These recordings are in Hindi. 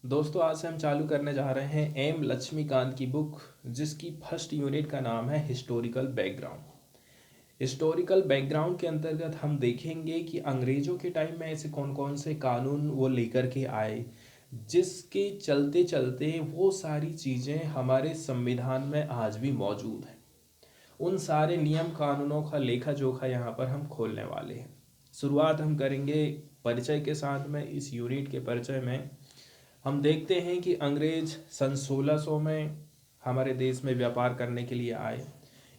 दोस्तों आज से हम चालू करने जा रहे हैं एम लक्ष्मीकांत की बुक, जिसकी फर्स्ट यूनिट का नाम है हिस्टोरिकल बैकग्राउंड। हिस्टोरिकल बैकग्राउंड के अंतर्गत हम देखेंगे कि अंग्रेज़ों के टाइम में ऐसे कौन कौन से कानून वो लेकर के आए, जिसके चलते चलते वो सारी चीज़ें हमारे संविधान में आज भी मौजूद हैं। उन सारे नियम कानूनों का लेखा जोखा यहाँ पर हम खोलने वाले हैं। शुरुआत हम करेंगे परिचय के साथ में। इस यूनिट के परिचय में हम देखते हैं कि अंग्रेज सन 1600 में हमारे देश में व्यापार करने के लिए आए।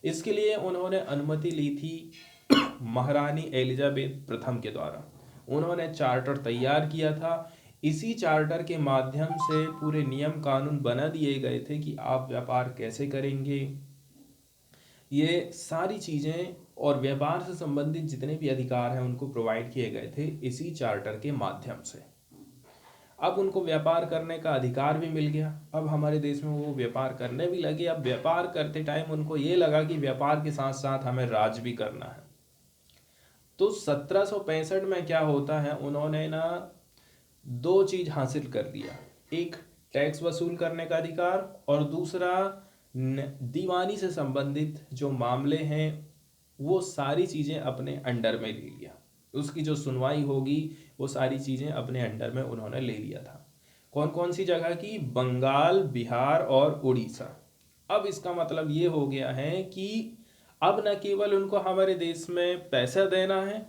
इसके लिए उन्होंने अनुमति ली थी महारानी एलिजाबेथ प्रथम के द्वारा। उन्होंने चार्टर तैयार किया था। इसी चार्टर के माध्यम से पूरे नियम कानून बना दिए गए थे कि आप व्यापार कैसे करेंगे। ये सारी चीज़ें और व्यापार से संबंधित जितने भी अधिकार हैं उनको प्रोवाइड किए गए थे इसी चार्टर के माध्यम से। अब उनको व्यापार करने का अधिकार भी मिल गया। अब हमारे देश में वो व्यापार करने भी लगे। अब व्यापार करते टाइम उनको ये लगा कि व्यापार के साथ साथ हमें राज भी करना है। तो 1765 में क्या होता है, उन्होंने ना दो चीज हासिल कर लिया। एक टैक्स वसूल करने का अधिकार और दूसरा दीवानी से संबंधित जो मामले हैं वो सारी चीज़ें अपने अंडर में ले लिया। उसकी जो सुनवाई होगी वो सारी चीज़ें अपने अंडर में उन्होंने ले लिया था। कौन कौन सी जगह की? बंगाल, बिहार और उड़ीसा। अब इसका मतलब ये हो गया है कि अब न केवल उनको हमारे देश में पैसा देना है,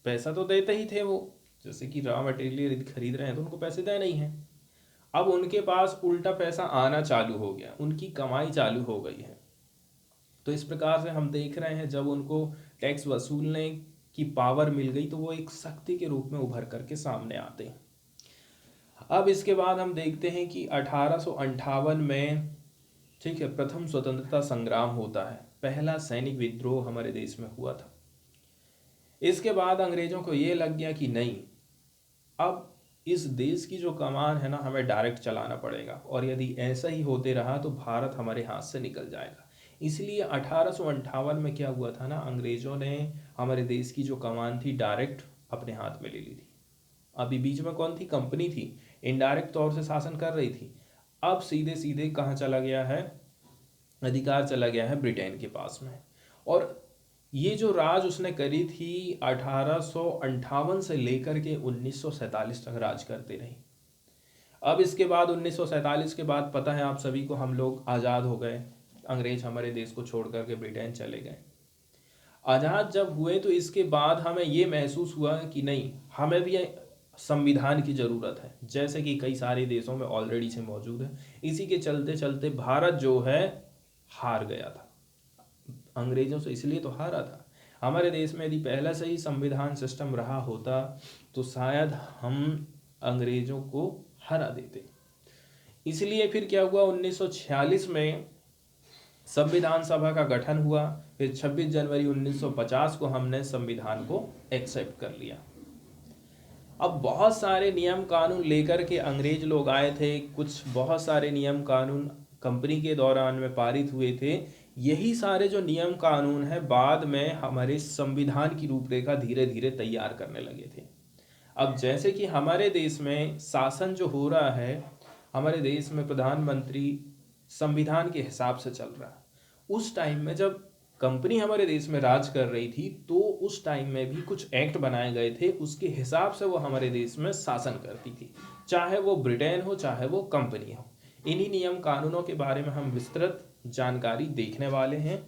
पैसा तो देते ही थे वो, जैसे कि रॉ मटेरियल खरीद रहे हैं तो उनको पैसे देना ही है। अब उनके पास उल्टा पैसा आना चालू हो गया, उनकी कमाई चालू हो गई है। तो इस प्रकार से हम देख रहे हैं जब उनको टैक्स वसूलने की पावर मिल गई तो वो एक शक्ति के रूप में उभर करके सामने आते हैं। अब इसके बाद हम देखते हैं कि 1858 में, ठीक है, प्रथम स्वतंत्रता संग्राम होता है। पहला सैनिक विद्रोह हमारे देश में हुआ था। इसके बाद अंग्रेजों को ये लग गया कि नहीं, अब इस देश की जो कमान है ना हमें डायरेक्ट चलाना पड़ेगा, और यदि ऐसा ही होते रहा तो भारत हमारे हाथ से निकल जाएगा। इसलिए 1858 में क्या हुआ था ना, अंग्रेजों ने हमारे देश की जो कमान थी डायरेक्ट अपने हाथ में ले ली थी। अभी बीच में कौन थी? कंपनी थी, इनडायरेक्ट तौर से शासन कर रही थी। अब सीधे सीधे कहाँ चला गया है? अधिकार चला गया है ब्रिटेन के पास में। और ये जो राज उसने करी थी 1858 से लेकर के 1947 तक राज करते रही। अब इसके बाद 1947 के बाद पता है आप सभी को, हम लोग आज़ाद हो गए। अंग्रेज हमारे देश को छोड़ करके ब्रिटेन चले गए। आज़ाद जब हुए तो इसके बाद हमें ये महसूस हुआ कि नहीं, हमें भी संविधान की ज़रूरत है, जैसे कि कई सारे देशों में ऑलरेडी से मौजूद है। इसी के चलते चलते भारत जो है हार गया था अंग्रेजों से। इसलिए तो हारा था। हमारे देश में यदि पहले से ही संविधान सिस्टम रहा होता तो शायद हम अंग्रेजों को हरा देते। इसलिए फिर क्या हुआ, 1946 में संविधान सभा का गठन हुआ। फिर 26 जनवरी 1950 को हमने संविधान को एक्सेप्ट कर लिया। अब बहुत सारे नियम कानून लेकर के अंग्रेज लोग आए थे। कुछ बहुत सारे नियम कानून कंपनी के दौरान में पारित हुए थे। यही सारे जो नियम कानून हैं बाद में हमारे संविधान की रूपरेखा धीरे धीरे तैयार करने लगे थे। अब जैसे कि हमारे देश में शासन जो हो रहा है, हमारे देश में प्रधानमंत्री संविधान के हिसाब से चल रहा है। उस टाइम में जब कंपनी हमारे देश में राज कर रही थी तो उस टाइम में भी कुछ एक्ट बनाए गए थे, उसके हिसाब से वो हमारे देश में शासन करती थी, चाहे वो ब्रिटेन हो चाहे वो कंपनी हो। इन्हीं नियम कानूनों के बारे में हम विस्तृत जानकारी देखने वाले हैं